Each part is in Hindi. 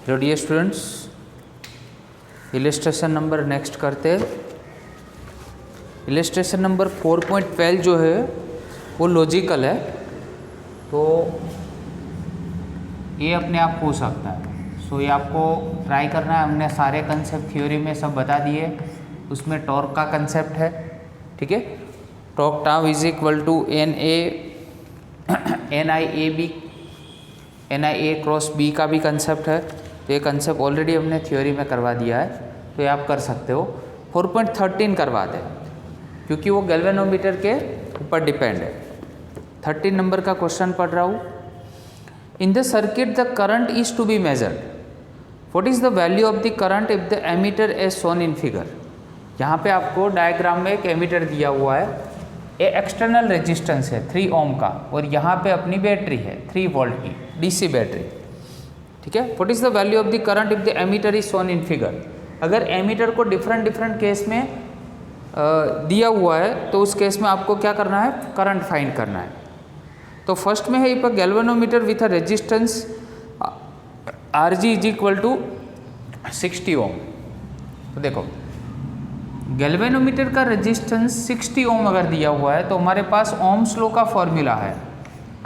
Hello dear students, illustration number next करते हैं। इलस्ट्रेशन नंबर 4.12 जो है वो लॉजिकल है, तो ये अपने आप हो सकता है। सो ये आपको ट्राई करना है। हमने सारे कंसेप्ट थ्योरी में सब बता दिए। उसमें टॉर्क का कंसेप्ट है, ठीक है। Torque tau is equal to N I A cross B का भी कंसेप्ट है। तो ये कंसेप्ट ऑलरेडी हमने थ्योरी में करवा दिया है, तो ये आप कर सकते हो। 4.13 करवा दें क्योंकि वो गैल्वेनोमीटर के ऊपर डिपेंड है। 13 नंबर का क्वेश्चन पढ़ रहा हूँ। In the circuit the current is to be measured, what is the value of the current if the ammeter as shown in figure. यहाँ पे आपको डायग्राम में एक एमीटर दिया हुआ है, ये एक्सटर्नल रेजिस्टेंस है 3 ओम का, और यहाँ पे अपनी बैटरी है 3 वोल्ट की डीसी बैटरी, ठीक है। What is the value of the current if the ammeter is shown in figure. अगर एमीटर को डिफरेंट केस में दिया हुआ है तो उस केस में आपको क्या करना है, करंट फाइंड करना है। तो फर्स्ट में है if galvanometer with a resistance R G is equal to 60 ohm. तो देखो गैल्वेनोमीटर का रेजिस्टेंस 60 ओम अगर दिया हुआ है तो हमारे पास ओम्स लॉ का फॉर्मूला है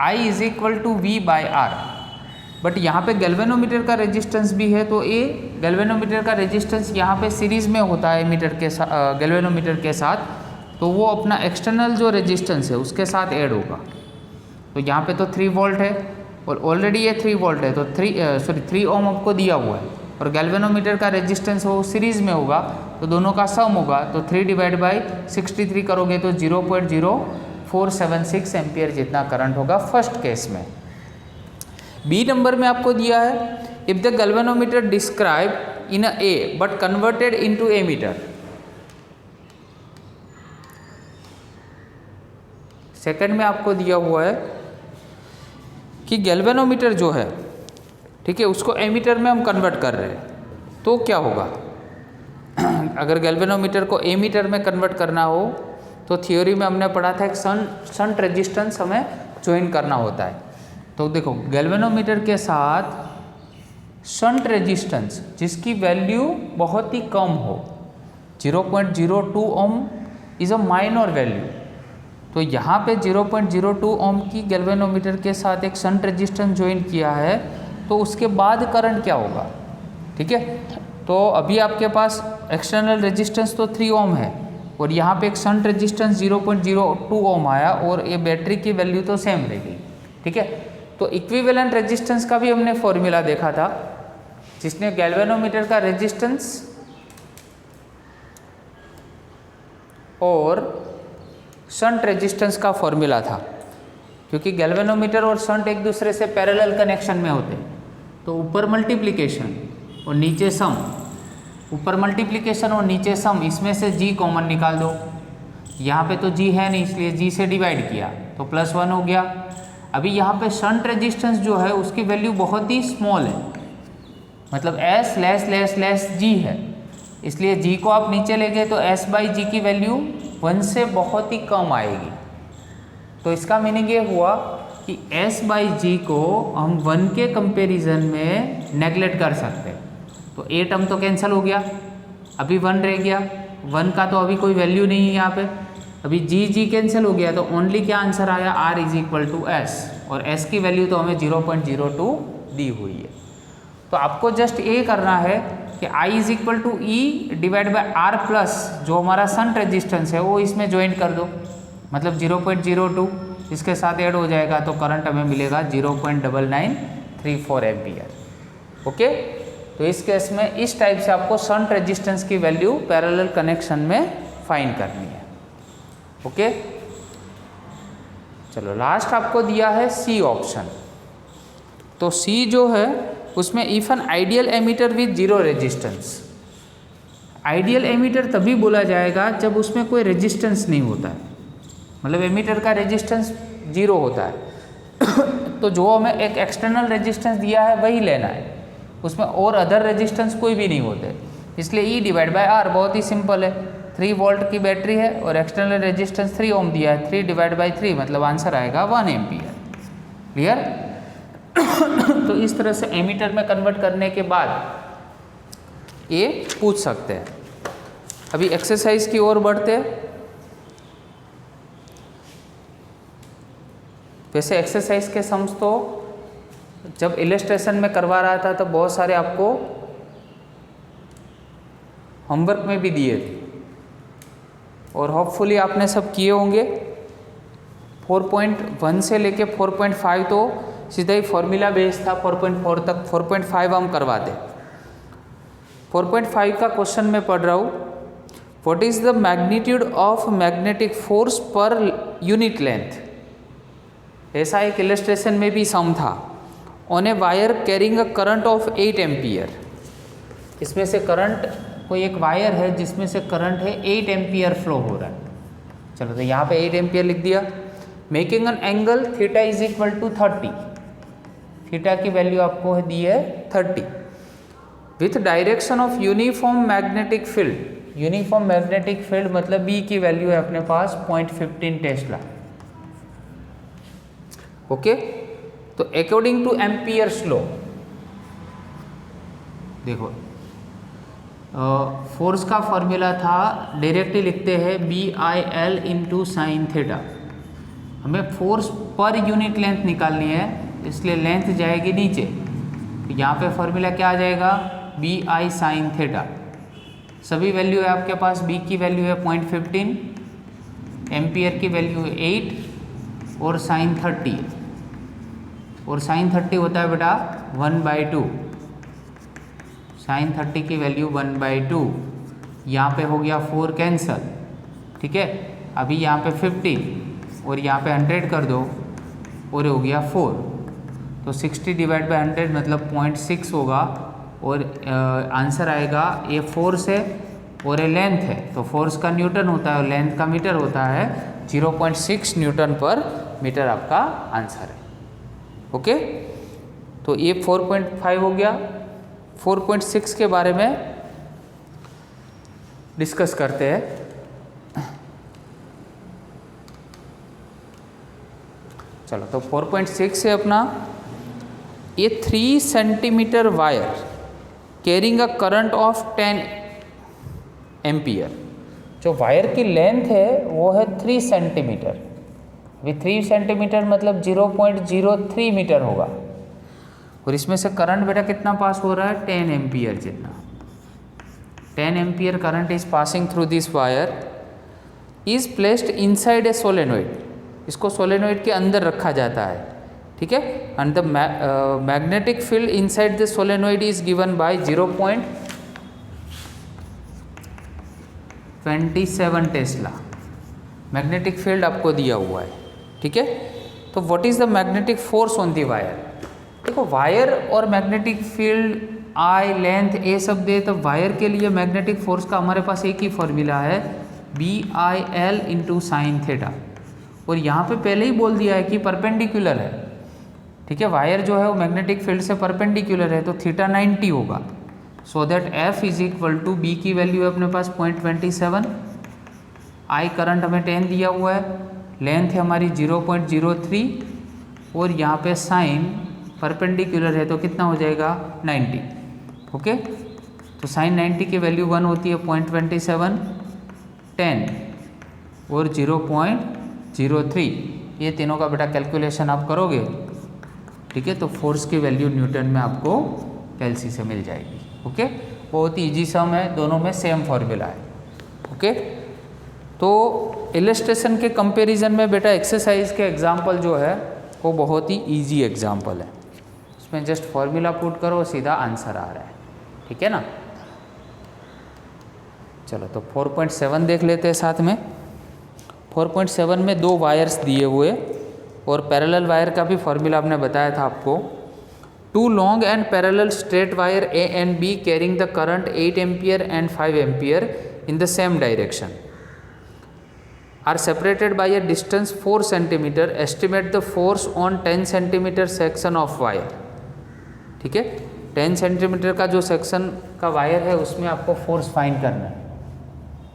I is equal to V by R. But यहाँ पे गैल्वेनोमीटर का रेजिस्टेंस भी है, तो ये गैल्वेनोमीटर का रेजिस्टेंस यहाँ पे सीरीज में होता है एमीटर के साथ, गैल्वेनोमीटर के साथ, तो वो अपना एक्सटर्नल जो रेजिस्टेंस है उसके साथ ऐड होगा। तो यहाँ पे तो 3 वोल्ट है और ऑलरेडी ये 3 वोल्ट है, तो 3 ओम आपको दिया हुआ है और गैल्वेनोमीटर का रेजिस्टेंस वो सीरीज में होगा, तो दोनों का सम होगा। तो 3 डिवाइड बाई 63 करोगे तो 0.0476 एम्पियर जितना करंट होगा फर्स्ट केस में। बी नंबर में आपको दिया है if the galvanometer describe in a A but converted into ammeter. Second में आपको दिया हुआ है कि गैल्वेनोमीटर जो है, ठीक है, उसको एमीटर में हम कन्वर्ट कर रहे हैं, तो क्या होगा। अगर गैल्वेनोमीटर को एमीटर में कन्वर्ट करना हो तो थियोरी में हमने पढ़ा था एक शंट रेजिस्टेंस हमें ज्वाइन करना होता है। तो देखो गैल्वेनोमीटर के साथ शंट रेजिस्टेंस जिसकी वैल्यू बहुत ही कम हो, 0.02 ओम इज़ अ माइनर वैल्यू, तो यहाँ पे 0.02 ओम की गैल्वेनोमीटर के साथ एक शंट रेजिस्टेंस ज्वाइन किया है, तो उसके बाद करंट क्या होगा, ठीक है। तो अभी आपके पास एक्सटर्नल रेजिस्टेंस तो 3 ओम है और यहाँ पे एक शंट रेजिस्टेंस 0.02 ओम आया और ये बैटरी की वैल्यू तो सेम रहेगी, ठीक है। तो इक्विवेलेंट रेजिस्टेंस का भी हमने फॉर्मूला देखा था, जिसने गैल्वेनोमीटर का रेजिस्टेंस और शंट रेजिस्टेंस का फॉर्मूला था, क्योंकि गैल्वेनोमीटर और शंट एक दूसरे से पैरेलल कनेक्शन में होते हैं। तो ऊपर मल्टीप्लिकेशन और नीचे सम, ऊपर मल्टीप्लिकेशन और नीचे सम, इसमें से जी कॉमन निकाल दो। यहाँ पे तो जी है नहीं, इसलिए जी से डिवाइड किया तो +1 हो गया। अभी यहाँ पे शंट रेजिस्टेंस जो है उसकी वैल्यू बहुत ही स्मॉल है, मतलब S लेस जी है, इसलिए जी को आप नीचे ले गए तो S बाई जी की वैल्यू 1 से बहुत ही कम आएगी। तो इसका मीनिंग ये हुआ कि S बाई जी को हम 1 के कंपैरिजन में नेगलेक्ट कर सकते हैं। तो ए टर्म तो कैंसिल हो गया, अभी 1 रह गया, 1 का तो अभी कोई वैल्यू नहीं है यहाँ पे, अभी जी कैंसिल हो गया, तो ओनली क्या आंसर आया, R is equal to S, और S की वैल्यू तो हमें 0.02 दी हुई है। तो आपको जस्ट ये करना है कि I is equal to E divide by R plus जो हमारा शंट रेजिस्टेंस है वो इसमें ज्वाइन कर दो, मतलब 0.02 इसके साथ ऐड हो जाएगा, तो करंट हमें मिलेगा 0.9934 एम्पियर। ओके, तो इस केस में इस टाइप से आपको शंट रेजिस्टेंस की वैल्यू पैरेलल कनेक्शन में फाइंड करनी है। ओके, चलो लास्ट आपको दिया है सी ऑप्शन। तो सी जो है उसमें if an ideal ammeter with 0 resistance, ideal ammeter तभी बोला जाएगा जब उसमें कोई रेजिस्टेंस नहीं होता है, मतलब एमीटर का रेजिस्टेंस 0 होता है। तो जो हमें एक एक्सटर्नल रेजिस्टेंस दिया है वही लेना है, उसमें और अदर रेजिस्टेंस कोई भी नहीं होते, इसलिए ई डिवाइड बाई आर बहुत ही सिंपल है। 3 वोल्ट की बैटरी है और एक्सटर्नल रेजिस्टेंस 3 ओम दिया है, 3 डिवाइड बाई 3 मतलब आंसर आएगा 1 एम्पियर। क्लियर। तो इस तरह से एमीटर में कन्वर्ट करने के बाद ये पूछ सकते हैं। अभी एक्सरसाइज की ओर बढ़ते हैं। वैसे एक्सरसाइज के सम्स तो जब इलस्ट्रेशन में करवा रहा था तो बहुत सारे आपको होमवर्क में भी दिए थे और होपफुली आपने सब किए होंगे। 4.1 से लेके 4.5 तो सीधा ही फॉर्मूला बेस्ड था, 4.4 तक। 4.5 हम करवाते। 4.5 का क्वेश्चन मैं पढ़ रहा हूँ। What is the magnitude of magnetic force पर यूनिट लेंथ। ऐसा एक इलस्ट्रेशन में भी सम था। On a wire carrying a current of 8 ampere. इसमें से करंट, कोई एक वायर है जिसमें से करंट है 8 एम्पियर फ्लो हो रहा है। चलो तो यहाँ पे 8 एम्पियर लिख दिया। Making an angle theta is equal to 30। Theta की वैल्यू आपको दी है 30 with direction of uniform magnetic field. Uniform magnetic field मतलब बी की वैल्यू है अपने पास 0.15 टेस्ला। ओके, तो अकॉर्डिंग टू एम्पियर्स लॉ देखो, फोर्स का फॉर्मूला था, डायरेक्टली लिखते हैं BIL इंटू साइन थीटा। हमें फोर्स पर यूनिट लेंथ निकालनी है, इसलिए लेंथ जाएगी नीचे। तो यहाँ पे फॉर्मूला क्या आ जाएगा, BI साइन थीटा। सभी वैल्यू है आपके पास। B की वैल्यू है 0.15, एम्पियर की वैल्यू है 8 और साइन 30। और साइन 30 होता है बेटा 1/2। साइन 30 की वैल्यू 1/2। यहाँ पे हो गया 4 कैंसल, ठीक है। अभी यहाँ पे 50 और यहाँ पे 100 कर दो और हो गया 4। तो 60 डिवाइड बाई 100 मतलब 0.6 होगा। और आंसर आएगा, ये फोर्स है और ये लेंथ है, तो फोर्स का न्यूटन होता है और लेंथ का मीटर होता है। 0.6 न्यूटन पर मीटर आपका आंसर है। ओके, तो ये 4.5 हो गया। 4.6 के बारे में डिस्कस करते हैं। चलो, तो 4.6 है अपना, ये 3 centimetre wire carrying a current of 10 ampere. जो वायर की लेंथ है वो है 3 सेंटीमीटर। अभी 3 सेंटीमीटर मतलब 0.03 मीटर होगा। और इसमें से करंट बेटा कितना पास हो रहा है, 10 एम्पियर जितना। 10 ampere current is passing through this wire, is placed inside a solenoid. इसको सोलेनोइड के अंदर रखा जाता है, ठीक है। And the magnetic field inside the solenoid is given by 0.27 Tesla. Magnetic field आपको दिया हुआ है, ठीक है। तो what is the magnetic force on the wire. देखो, वायर और मैग्नेटिक फील्ड, आई, लेंथ, ये सब दे, तो वायर के लिए मैग्नेटिक फोर्स का हमारे पास एक ही फॉर्मूला है, BIL इंटू साइन थीटा। और यहाँ पे पहले ही बोल दिया है कि परपेंडिकुलर है, ठीक है। वायर जो है वो मैग्नेटिक फील्ड से परपेंडिकुलर है, तो थीटा 90 होगा। So that F is equal to, B की वैल्यू है अपने पास 0.27, आई करंट हमें 10 दिया हुआ है, लेंथ है हमारी 0.03 और यहाँ पे साइन परपेंडिकुलर है तो कितना हो जाएगा 90। ओके, तो साइन 90 की वैल्यू 1 होती है 0.27, 10 और 0.03। ये तीनों का बेटा कैलकुलेशन आप करोगे, ठीक है। तो फोर्स की वैल्यू न्यूटन में आपको एलसी से मिल जाएगी। ओके, बहुत ही ईजी सम है, दोनों में सेम फॉर्मूला है। ओके, तो इलस्ट्रेशन के कंपैरिजन में बेटा एक्सरसाइज के एग्जाम्पल जो है वो बहुत ही ईजी एग्जाम्पल है। उसमें जस्ट फॉर्मूला पुट करो, सीधा आंसर आ रहा है, ठीक है ना। चलो, तो 4.7 देख लेते हैं साथ में। 4.7 में 2 वायर्स दिए हुए और पैरेलल वायर का भी फॉर्मूला आपने बताया था आपको। 2 long and parallel straight wire A and B carrying the current 8 ampere and 5 ampere in the same direction are separated by a distance 4 centimetre. Estimate the force on 10 centimetre section of wire, ठीक है। 10 सेंटीमीटर का जो सेक्शन का वायर है उसमें आपको फोर्स फाइंड करना है।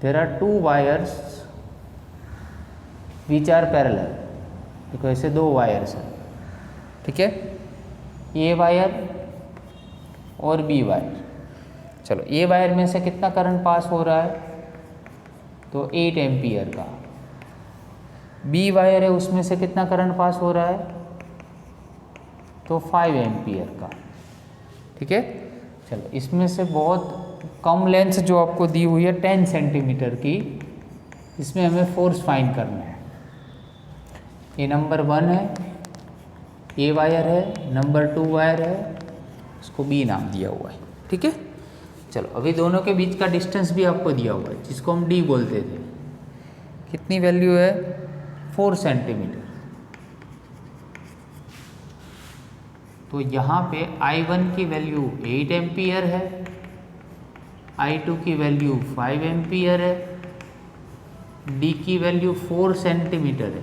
There are 2 wires which are parallel. देखो, ऐसे 2 वायर्स हैं, ठीक है। ए वायर और बी वायर। चलो ए वायर में से कितना करंट पास हो रहा है, तो 8 एम्पियर का। बी वायर है उसमें से कितना करंट पास हो रहा है, तो 5 एम्पियर का। ठीक है, चलो इसमें से बहुत कम लेंथ जो आपको दी हुई है 10 सेंटीमीटर की, इसमें हमें फोर्स फाइंड करना है। ये नंबर 1 है, ए वायर है, नंबर 2 वायर है, उसको बी नाम दिया हुआ है। ठीक है, चलो अभी दोनों के बीच का डिस्टेंस भी आपको दिया हुआ है, जिसको हम डी बोलते थे। कितनी वैल्यू है, 4 सेंटीमीटर। तो यहाँ पे I1 की वैल्यू 8 एम्पियर है, I2 की वैल्यू 5 एम्पियर है, D की वैल्यू 4 सेंटीमीटर है,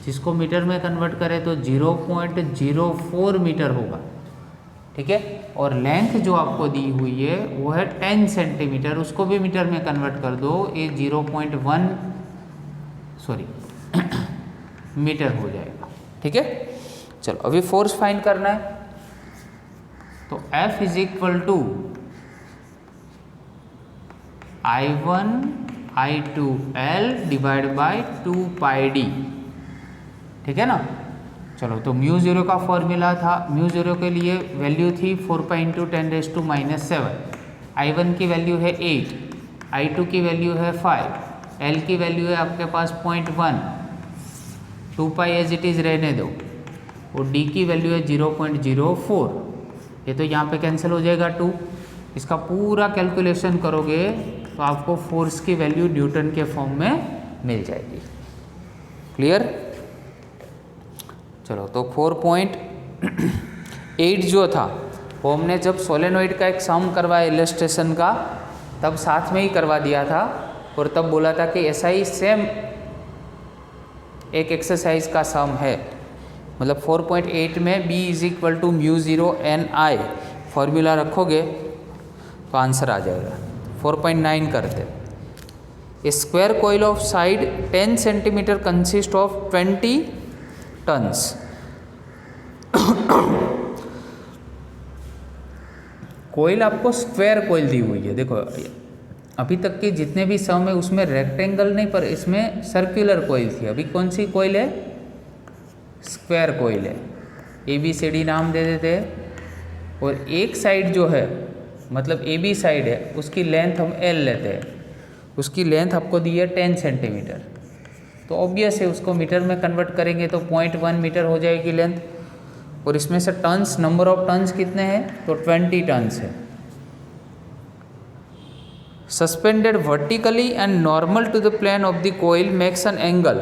जिसको मीटर में कन्वर्ट करें तो 0.04 मीटर होगा। ठीक है, और लेंथ जो आपको दी हुई है वो है 10 सेंटीमीटर, उसको भी मीटर में कन्वर्ट कर दो, ये 0.1 मीटर हो जाएगा। ठीक है, चलो अभी फोर्स फाइंड करना है। तो F is equal to I1 I2L divide by 2 pi D. ठीक है ना, चलो तो म्यू ज़ीरो का फॉर्मूला था, म्यू ज़ीरो के लिए वैल्यू थी 4 पाई इंटू 10⁻⁻⁷। I1 की वैल्यू है 8, I2 की वैल्यू है 5, L की वैल्यू है आपके पास 0.1, 2 पाई एज इट इज़ रहने दो, और D की वैल्यू है 0.04। ये तो यहाँ पे कैंसिल हो जाएगा 2। इसका पूरा कैलकुलेशन करोगे तो आपको फोर्स की वैल्यू न्यूटन के फॉर्म में मिल जाएगी। क्लियर, चलो तो 4.8 जो था वो हमने जब सोलेनोइड का एक सम करवाया इलस्ट्रेशन का, तब साथ में ही करवा दिया था, और तब बोला था कि ऐसा ही सेम एक एक्सरसाइज का सम है। मतलब 4.8 में B is equal to μ0 Ni formula रखोगे तो आंसर आ जाएगा। 4.9 करते, a square coil of side 10 centimetre consist of 20 turns. Coil आपको स्क्वायर कोइल दी हुई है। देखो अभी तक के जितने भी सम है उसमें रेक्टेंगल नहीं, पर इसमें सर्कुलर कोइल थी। अभी कौन सी कोइल है, स्क्वायर कोइल है। ABCD नाम दे देते हैं, और एक साइड जो है मतलब AB साइड है उसकी लेंथ हम L लेते हैं, उसकी लेंथ आपको दी है 10 सेंटीमीटर। तो ऑब्वियस है उसको मीटर में कन्वर्ट करेंगे तो 0.1 मीटर हो जाएगी लेंथ, और इसमें से टन्स, नंबर ऑफ टन्स कितने हैं, तो 20 टन्स है। Suspended vertically and normal to the plane of the coil makes an angle,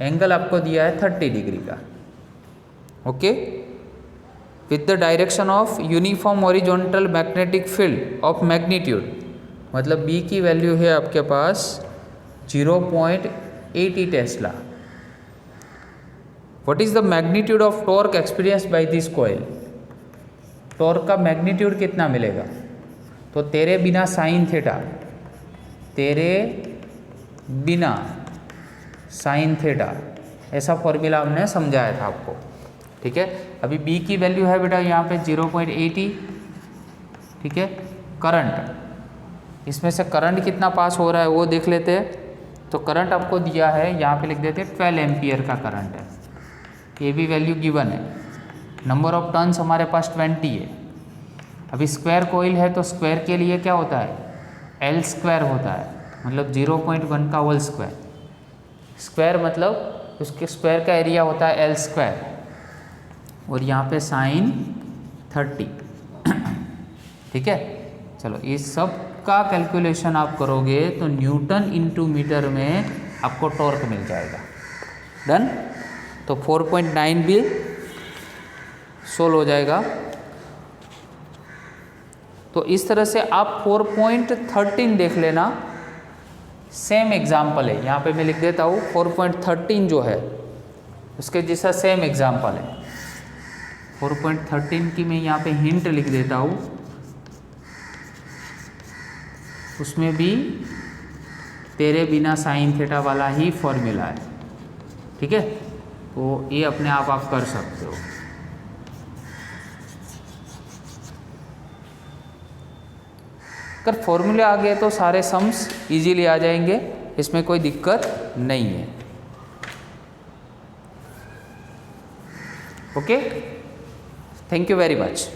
angle आपको दिया है 30 डिग्री का। Okay, with the direction of uniform horizontal magnetic field of magnitude, मतलब B की वैल्यू है आपके पास 0.80 tesla. What is the magnitude of torque experience by this coil, torque का मैग्नीट्यूड कितना मिलेगा, तो तेरे बिना साइन थीटा, तेरे बिना साइन थीटा, ऐसा फॉर्मूला हमने समझाया था आपको। ठीक है, अभी B की वैल्यू है बेटा यहाँ पे 0.80। ठीक है, करंट, इसमें से करंट कितना पास हो रहा है वो देख लेते हैं। तो करंट आपको दिया है, यहाँ पे लिख देते हैं 12 एम्पियर का करंट है, ये भी वैल्यू गिवन है। नंबर ऑफ टर्न्स हमारे पास 20 है। अभी स्क्वायर कोइल है तो स्क्वायर के लिए क्या होता है, L स्क्वायर होता है, मतलब 0.1 का होल स्क्वायर। स्क्वायर मतलब उसके स्क्वायर का एरिया होता है L स्क्वायर, और यहाँ पे साइन 30। ठीक है, चलो इस सब का कैलकुलेशन आप करोगे तो न्यूटन इंटू मीटर में आपको टॉर्क मिल जाएगा। डन, तो 4.9 भी सोल्व हो जाएगा। तो इस तरह से आप 4.13 देख लेना, सेम एग्जाम्पल है। यहाँ पे मैं लिख देता हूँ 4.13 जो है उसके जैसा सेम एग्जाम्पल है। 4.13 की मैं यहाँ पे हिंट लिख देता हूँ, उसमें भी तेरे बिना साइन थीटा वाला ही फॉर्मूला है। ठीक है, तो ये अपने आप कर सकते हो। अगर फॉर्मूले आ गए तो सारे सम्स इजीली आ जाएंगे, इसमें कोई दिक्कत नहीं है। Okay, thank you very much.